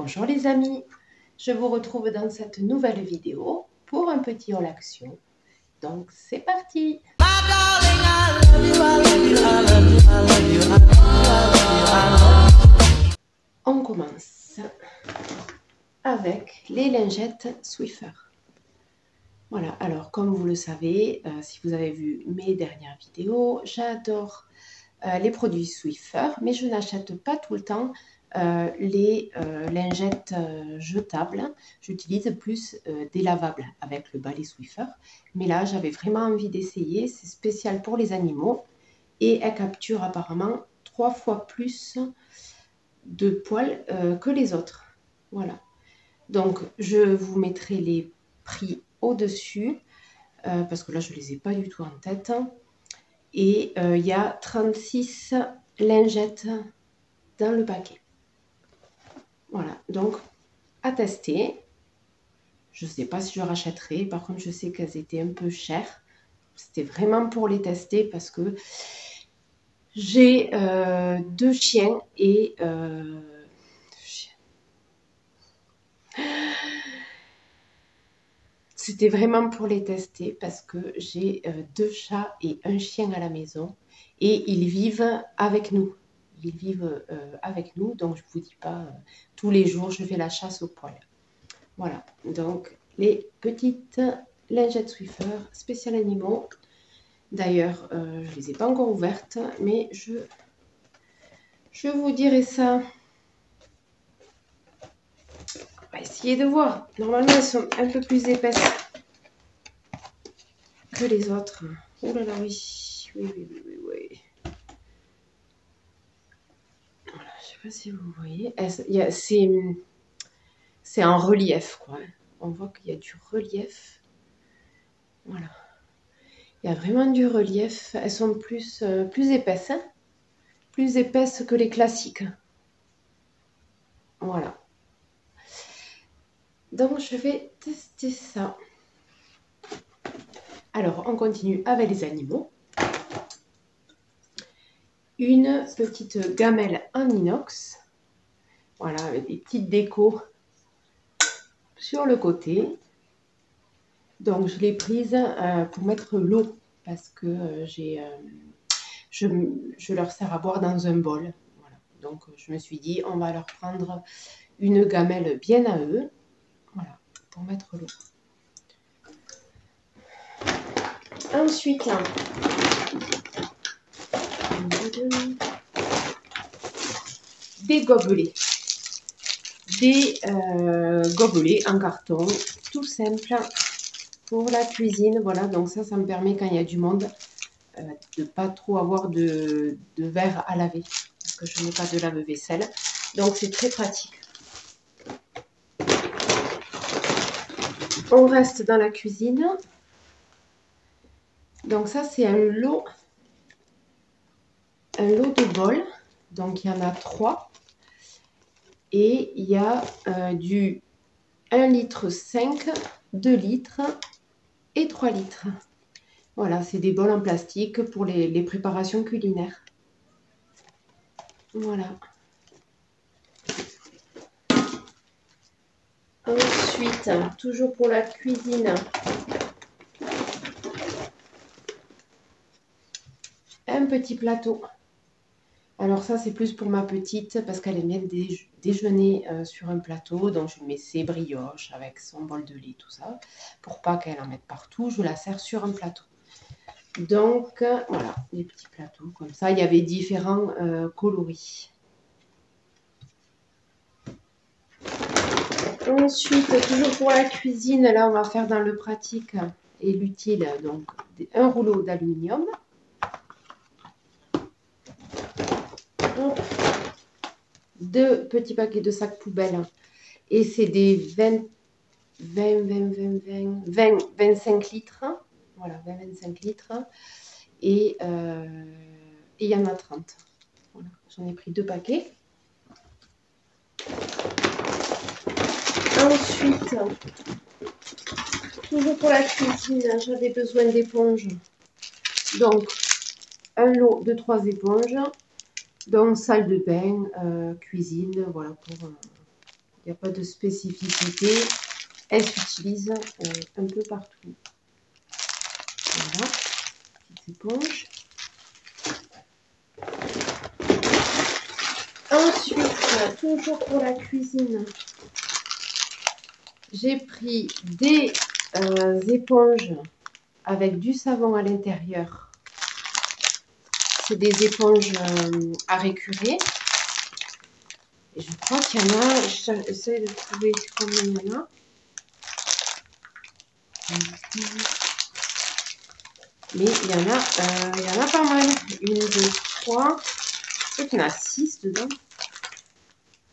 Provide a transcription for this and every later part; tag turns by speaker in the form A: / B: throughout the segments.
A: Bonjour les amis, je vous retrouve dans cette nouvelle vidéo pour un petit haul action. Donc c'est parti. On commence avec les lingettes Swiffer. Voilà, alors comme vous le savez, si vous avez vu mes dernières vidéos, j'adore les produits Swiffer, mais je n'achète pas tout le temps les lingettes jetables. J'utilise plus des lavables avec le balai Swiffer. Mais là, j'avais vraiment envie d'essayer. C'est spécial pour les animaux et elle capture apparemment 3 fois plus de poils que les autres. Voilà. Donc, je vous mettrai les prix au-dessus parce que là, je ne les ai pas du tout en tête. Et il y a 36 lingettes dans le paquet. Voilà, donc à tester. Je ne sais pas si je rachèterai. Par contre, je sais qu'elles étaient un peu chères. C'était vraiment pour les tester parce que j'ai 2 chiens et... C'était vraiment pour les tester parce que j'ai 2 chats et un chien à la maison et ils vivent avec nous. Ils vivent avec nous, donc je ne vous dis pas tous les jours je fais la chasse aux poils. Voilà, donc les petites lingettes Swiffer spécial animaux. D'ailleurs, je ne les ai pas encore ouvertes, mais je vous dirai ça. On va essayer de voir. Normalement, elles sont un peu plus épaisses que les autres. Oh là là, oui. Oui. Voilà, je ne sais pas si vous voyez. C'est en relief, quoi. On voit qu'il y a du relief. Voilà. Il y a vraiment du relief. Elles sont plus épaisses. Hein, plus épaisses que les classiques. Voilà. Donc, je vais tester ça. Alors, on continue avec les animaux. Une petite gamelle en inox. Voilà, avec des petites décos sur le côté. Donc, je l'ai prise pour mettre l'eau parce que je leur sers à boire dans un bol. Voilà. Donc, je me suis dit, on va leur prendre une gamelle bien à eux. Voilà, pour mettre l'eau. Ensuite, des gobelets. Des gobelets en carton, tout simple pour la cuisine. Voilà, donc ça me permet quand il y a du monde de ne pas trop avoir de verre à laver parce que je n'ai pas de lave-vaisselle. Donc c'est très pratique. On reste dans la cuisine. Donc ça c'est un lot de bols. Donc il y en a 3. Et il y a du 1,5 litre, 2 litres et 3 litres. Voilà, c'est des bols en plastique pour les préparations culinaires. Voilà. Ensuite, toujours pour la cuisine, un petit plateau. Alors ça, c'est plus pour ma petite parce qu'elle aime bien déjeuner sur un plateau. Donc, je mets ses brioches avec son bol de lait, tout ça. Pour pas qu'elle en mette partout, je la sers sur un plateau. Donc, voilà, des petits plateaux comme ça. Il y avait différents coloris. Ensuite, toujours pour la cuisine, là, on va faire dans le pratique et l'utile. Donc, un rouleau d'aluminium. 2 petits paquets de sacs poubelles. Et c'est des 25 litres. Voilà, 25 litres. Et il y en a 30. Voilà, j'en ai pris 2 paquets. Ensuite, toujours pour la cuisine, j'avais besoin d'éponges. Donc, un lot de 3 éponges. Donc, salle de bain, cuisine, voilà, Il n'y a pas de spécificité. Elle s'utilise un peu partout. Voilà, petite éponge. Ensuite, toujours pour la cuisine, j'ai pris des éponges avec du savon à l'intérieur. C'est des éponges à récurer. Et je crois qu'il y en a, j'essaie de trouver combien il y en a. Mais il y en a pas mal. 1, 2, 3. Je crois qu'il y en a 6 dedans.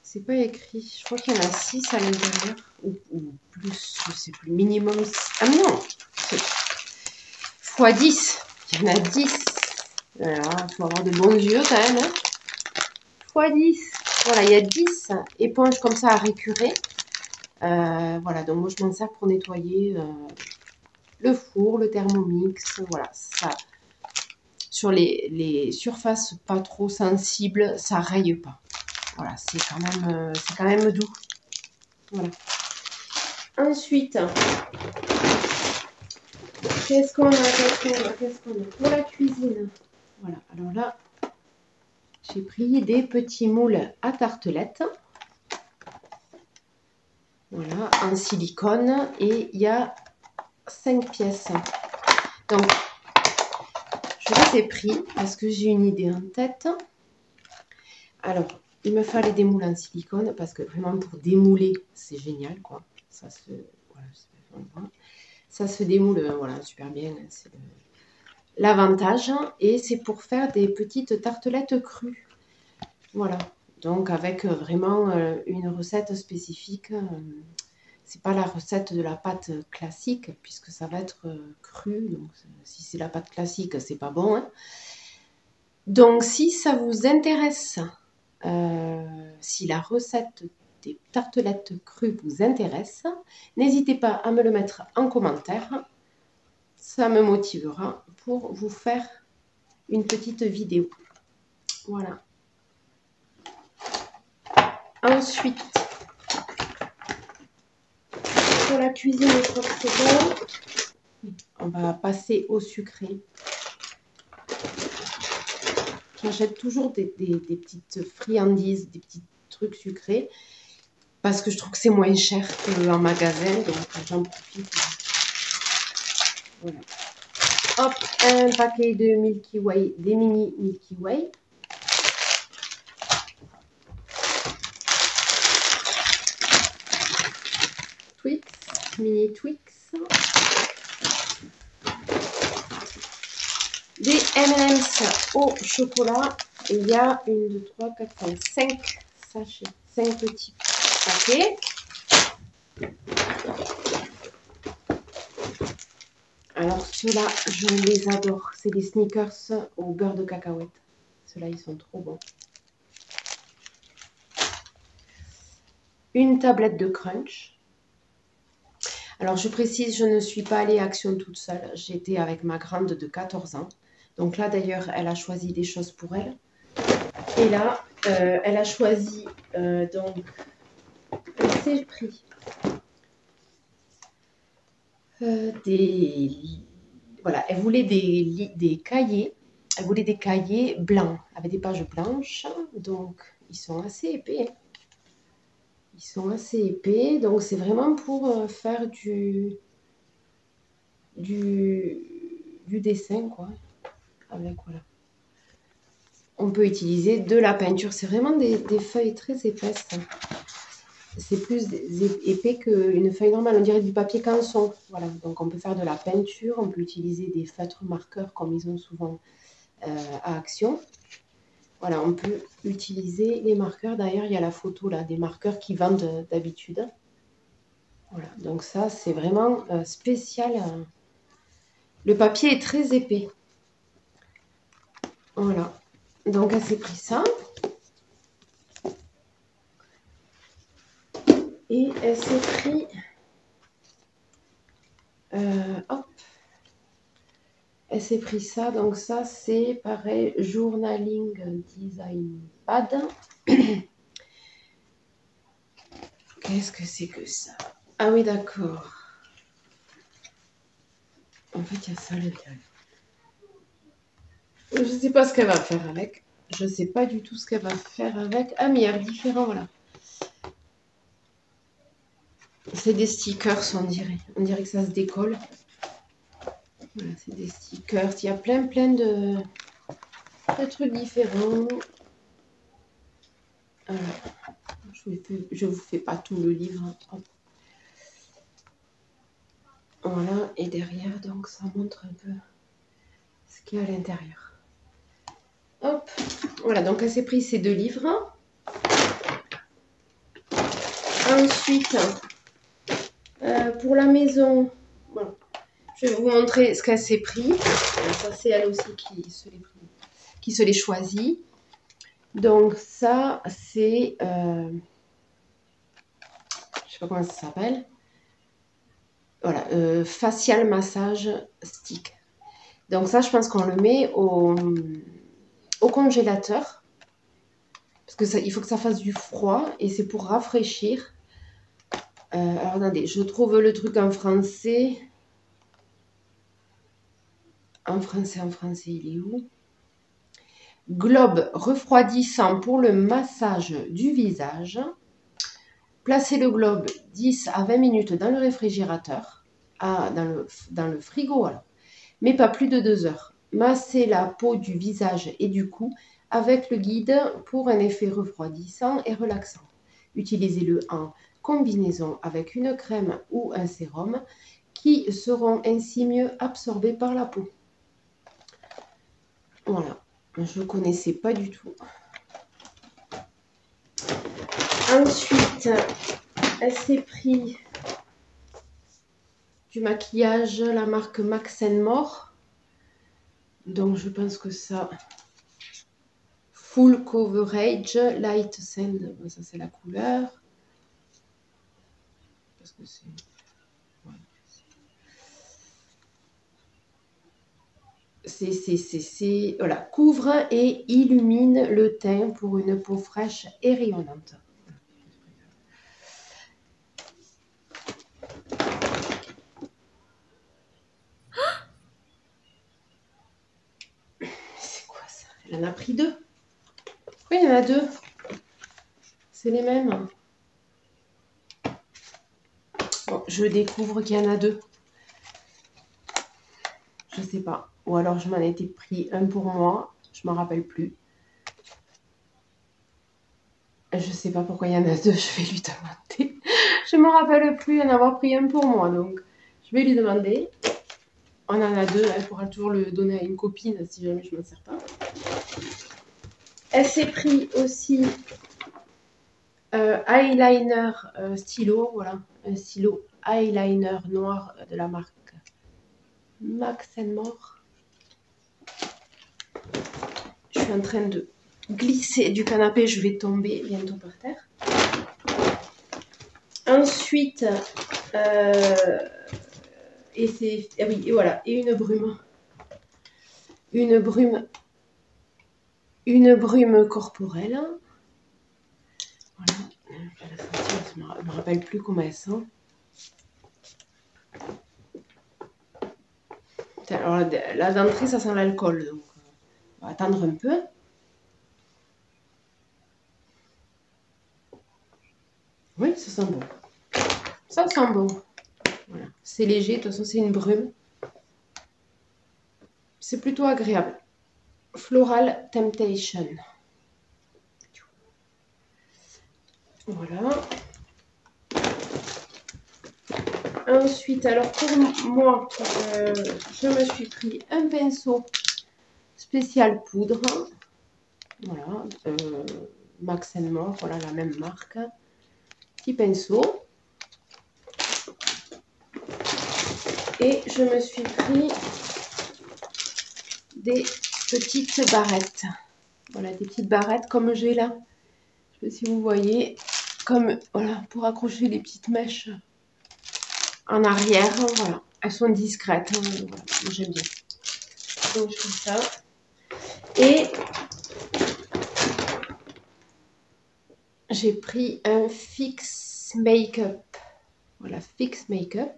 A: C'est pas écrit. Je crois qu'il y en a 6 à l'intérieur. Ou plus, je sais plus. Minimum. Ah non, x 10. Il y en a 10. Voilà, il faut avoir de bons yeux quand même. Hein. X 10. Voilà, il y a 10 éponges comme ça à récurer. Voilà, donc moi je m'en sers pour nettoyer le four, le Thermomix. Voilà, ça. Sur les surfaces pas trop sensibles, ça raye pas. Voilà, c'est quand même doux. Voilà. Ensuite, qu'est-ce qu'on a pour la cuisine? Voilà, alors là, j'ai pris des petits moules à tartelettes. Voilà, en silicone. Et il y a 5 pièces. Donc, je les ai pris parce que j'ai une idée en tête. Alors, il me fallait des moules en silicone parce que vraiment pour démouler, c'est génial, quoi. Ça se, voilà, ça se démoule voilà, super bien. C'est l'avantage. Et c'est pour faire des petites tartelettes crues. Voilà. Donc, avec vraiment une recette spécifique. C'est pas la recette de la pâte classique puisque ça va être cru. Donc, si c'est la pâte classique, c'est pas bon. Hein. Donc, si ça vous intéresse, si la recette des tartelettes crues vous intéresse, n'hésitez pas à me le mettre en commentaire. Ça me motivera pour vous faire une petite vidéo. Voilà. Ensuite, pour la cuisine, je crois que c'est bon. On va passer au sucré. J'achète toujours des petites friandises, des petits trucs sucrés parce que je trouve que c'est moins cher qu'en magasin, donc j'en profite. Voilà. Hop, un paquet de Milky Way, des mini Milky Way. Twix, mini Twix. Des M&M's au chocolat. Et il y a 1, 2, 3, 4, 5 sachets, 5 petits paquets. Alors ceux-là, je les adore. C'est des sneakers au beurre de cacahuète. Ceux-là, ils sont trop bons. Une tablette de crunch. Alors je précise, je ne suis pas allée à Action toute seule. J'étais avec ma grande de 14 ans. Donc là d'ailleurs, elle a choisi des choses pour elle. Et là, elle a choisi donc, elle s'est pris voilà, elle voulait des cahiers. Elle voulait des cahiers blancs, avec des pages blanches. Donc ils sont assez épais. Hein. Ils sont assez épais, donc c'est vraiment pour faire du dessin, quoi. Avec, voilà. On peut utiliser de la peinture. C'est vraiment des feuilles très épaisses. C'est plus épais qu'une feuille normale. On dirait du papier canson. Voilà. Donc on peut faire de la peinture. On peut utiliser des feutres marqueurs comme ils ont souvent à Action. Voilà, on peut utiliser les marqueurs. D'ailleurs, il y a la photo là des marqueurs qui vendent d'habitude. Voilà, donc ça, c'est vraiment spécial. Le papier est très épais. Voilà, donc elle s'est pris ça. Et elle s'est pris... hop. Elle s'est pris ça, donc ça, c'est pareil, Journaling Design Pad. qu'est-ce que c'est que ça? Ah oui, d'accord. En fait, il y a ça à l'intérieur. Je ne sais pas ce qu'elle va faire avec. Je ne sais pas du tout ce qu'elle va faire avec. Ah, mais il y a différents, voilà. C'est des stickers, on dirait. On dirait que ça se décolle. Voilà, c'est des stickers. Il y a plein de trucs différents. Je vous fais pas tout le livre. Hop. Voilà, et derrière, donc, ça montre un peu ce qu'il y a à l'intérieur. Hop, voilà, donc elle s'est pris ces 2 livres. Ensuite, pour la maison, bon, je vais vous montrer ce qu'elle s'est pris. Ça, c'est elle aussi qui se les choisit. Donc ça, c'est, je sais pas comment ça s'appelle. Voilà, facial massage stick. Donc ça, je pense qu'on le met au congélateur. Parce que ça, il faut que ça fasse du froid et c'est pour rafraîchir. Alors attendez, je trouve le truc en français. En français, il est où? Globe refroidissant pour le massage du visage. Placez le globe 10 à 20 minutes dans le réfrigérateur. Dans le frigo alors. Mais pas plus de 2 heures. Massez la peau du visage et du cou avec le guide pour un effet refroidissant et relaxant. Utilisez-le en combinaison avec une crème ou un sérum qui seront ainsi mieux absorbés par la peau. Voilà, je ne connaissais pas du tout. Ensuite, elle s'est pris du maquillage, la marque Max More. Donc je pense que ça... Full Coverage, Light Sand, ça c'est la couleur. Parce que c'est... Voilà, couvre et illumine le teint pour une peau fraîche et rayonnante. C'est quoi ça? Elle en a pris 2. Pourquoi il y en a 2? C'est les mêmes. Bon, je découvre qu'il y en a 2. Je sais pas. Ou alors je m'en étais pris un pour moi. Je m'en rappelle plus. Je sais pas pourquoi il y en a 2. Je vais lui demander. Je me rappelle plus en avoir pris un pour moi. Donc, je vais lui demander. On en a 2. Elle pourra toujours le donner à une copine si jamais je m'en sers pas. Elle s'est pris aussi eyeliner stylo. Voilà. Un stylo eyeliner noir de la marque Max More. Je suis en train de glisser du canapé, je vais tomber bientôt par terre. Ensuite, et c'est, ah oui, et voilà, et une brume corporelle. Voilà, je ne me rappelle plus comment elle sent. Alors la d'entrée, ça sent l'alcool, donc on va attendre un peu. Oui, ça sent bon. Ça sent bon. Voilà. C'est léger, de toute façon, c'est une brume. C'est plutôt agréable. Floral Temptation. Voilà. Ensuite, alors pour moi, je me suis pris un pinceau spécial poudre. Voilà. Max More, voilà la même marque. Petit pinceau. Et je me suis pris des petites barrettes. Voilà, des petites barrettes comme j'ai là. Je ne sais pas si vous voyez. Comme, voilà, pour accrocher les petites mèches en arrière. Voilà. Elles sont discrètes. Hein, voilà, j'aime bien. Donc, je fais ça. Et j'ai pris un Fix Fix Make-up. Voilà, Fix Make-up.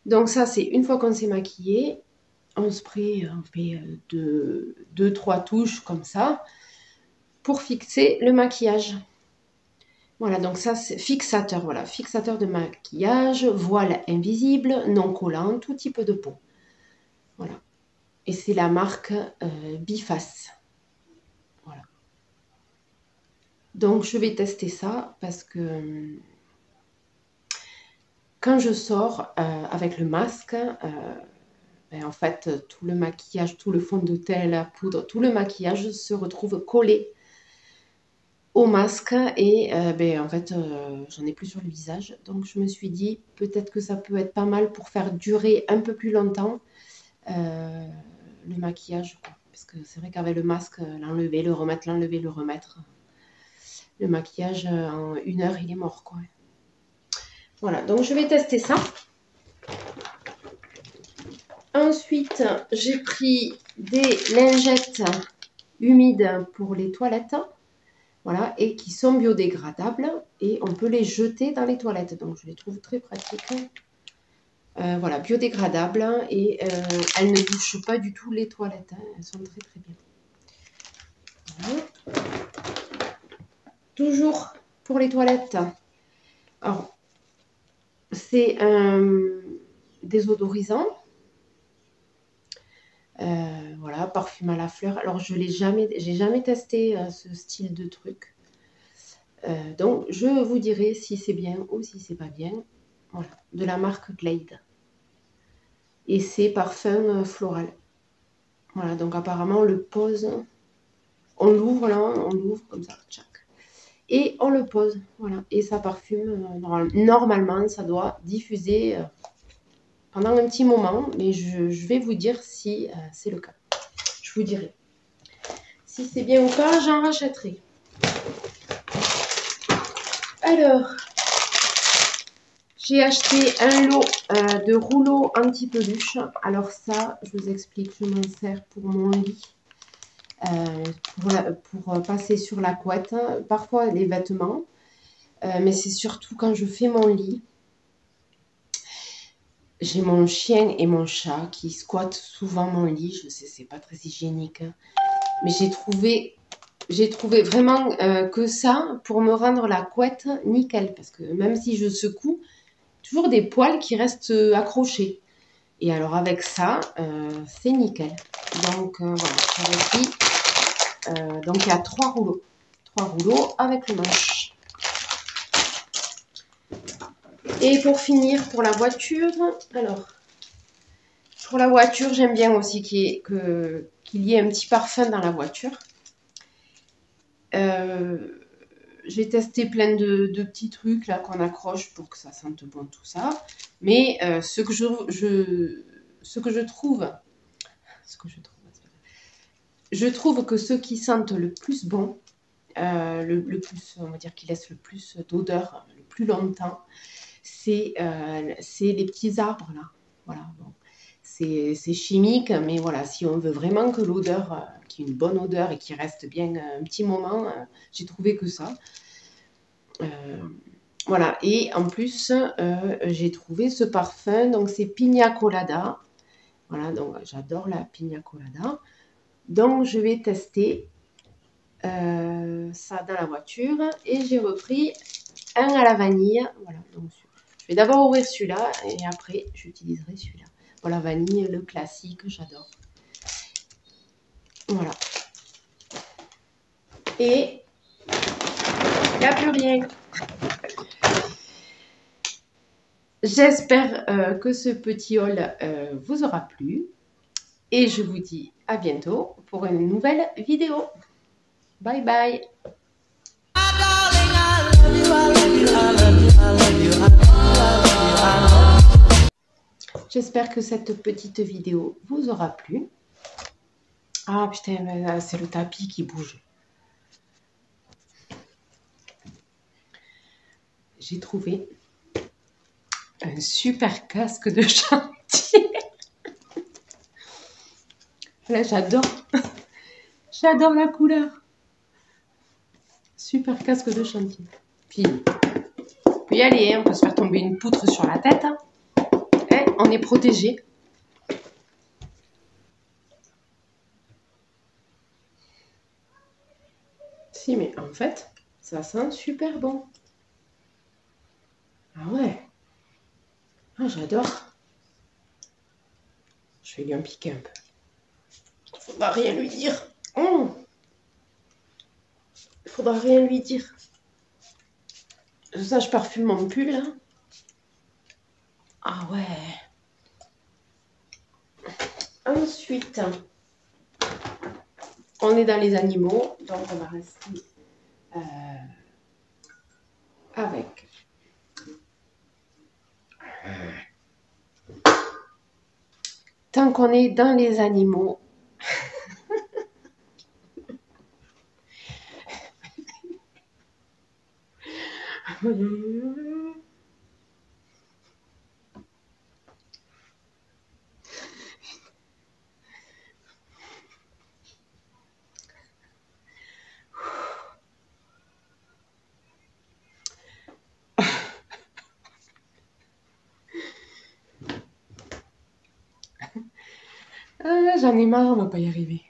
A: Donc ça, c'est une fois qu'on s'est maquillé, on fait 2-3 touches comme ça pour fixer le maquillage. Voilà, donc ça c'est fixateur, voilà, fixateur de maquillage, voile invisible, non collant, tout type de peau. Voilà. Et c'est la marque Biface. Voilà. Donc je vais tester ça parce que quand je sors avec le masque, ben, en fait tout le maquillage, tout le fond de teint, la poudre, tout le maquillage se retrouve collé au masque et ben, en fait j'en ai plus sur le visage, donc je me suis dit peut-être que ça peut être pas mal pour faire durer un peu plus longtemps le maquillage quoi. Parce que c'est vrai qu'avec le masque, l'enlever, le remettre, l'enlever, le remettre, le maquillage en 1 heure il est mort quoi. Voilà, donc je vais tester ça. Ensuite j'ai pris des lingettes humides pour les toilettes. Voilà, et qui sont biodégradables et on peut les jeter dans les toilettes. Donc, je les trouve très pratiques. Voilà, biodégradables et elles ne bouchent pas du tout les toilettes. Hein. Elles sont très très bien. Voilà. Toujours pour les toilettes. Alors, c'est un désodorisant. Voilà, parfum à la fleur. Alors, j'ai jamais testé ce style de truc. Donc, je vous dirai si c'est bien ou si c'est pas bien. Voilà, de la marque Glade. Et c'est parfum floral. Voilà, donc apparemment, on le pose. On l'ouvre là, on l'ouvre comme ça, tchac. Et on le pose, voilà. Et ça parfume, normalement, ça doit diffuser pendant un petit moment. Mais je vais vous dire si c'est le cas. Je vous dirai. Si c'est bien ou pas, j'en rachèterai. Alors, j'ai acheté un lot de rouleaux anti-peluche. Alors ça, je vous explique, je m'en sers pour mon lit. Pour passer sur la couette, parfois les vêtements. Mais c'est surtout quand je fais mon lit. J'ai mon chien et mon chat qui squattent souvent mon lit. Je sais, c'est pas très hygiénique. Hein. Mais j'ai trouvé vraiment que ça pour me rendre la couette nickel. Parce que même si je secoue, toujours des poils qui restent accrochés. Et alors avec ça, c'est nickel. Donc voilà, j'avais pris. Donc il y a 3 rouleaux. 3 rouleaux avec le manche. Et pour finir, pour la voiture, alors, pour la voiture, j'aime bien aussi qu'il y ait un petit parfum dans la voiture. J'ai testé plein de petits trucs là qu'on accroche pour que ça sente bon tout ça. Mais ce que je trouve que ceux qui sentent le plus bon, le plus, on va dire, qui laissent le plus d'odeur le plus longtemps, c'est les petits arbres là. Voilà, bon. C'est chimique, mais voilà, si on veut vraiment que l'odeur, qu'il y ait une bonne odeur et qui reste bien un petit moment, j'ai trouvé que ça. Voilà, et en plus, j'ai trouvé ce parfum, donc c'est Pina Colada. Voilà, donc j'adore la Pina Colada. Donc je vais tester ça dans la voiture et j'ai repris un à la vanille. Voilà, donc je vais d'abord ouvrir celui-là et après j'utiliserai celui-là. Voilà, vanille, le classique, j'adore. Voilà. Et il n'y a plus rien. J'espère que ce petit haul vous aura plu. Et je vous dis à bientôt pour une nouvelle vidéo. Bye bye. J'espère que cette petite vidéo vous aura plu. Ah putain, c'est le tapis qui bouge. J'ai trouvé un super casque de chantier. Là, j'adore. J'adore la couleur. Super casque de chantier. Puis, peut y aller, hein. On peut se faire tomber une poutre sur la tête. Hein. Hein, on est protégé. Si, mais en fait, ça sent super bon. Ah ouais. Ah, j'adore. Je vais lui en piquer un peu. Faudra rien lui dire. Faudra rien lui dire. Ça, je parfume mon pull. Hein. Ah ouais. Ensuite, on est dans les animaux, donc on va rester avec tant qu'on est dans les animaux. Ah, j'en ai marre, on va pas y arriver.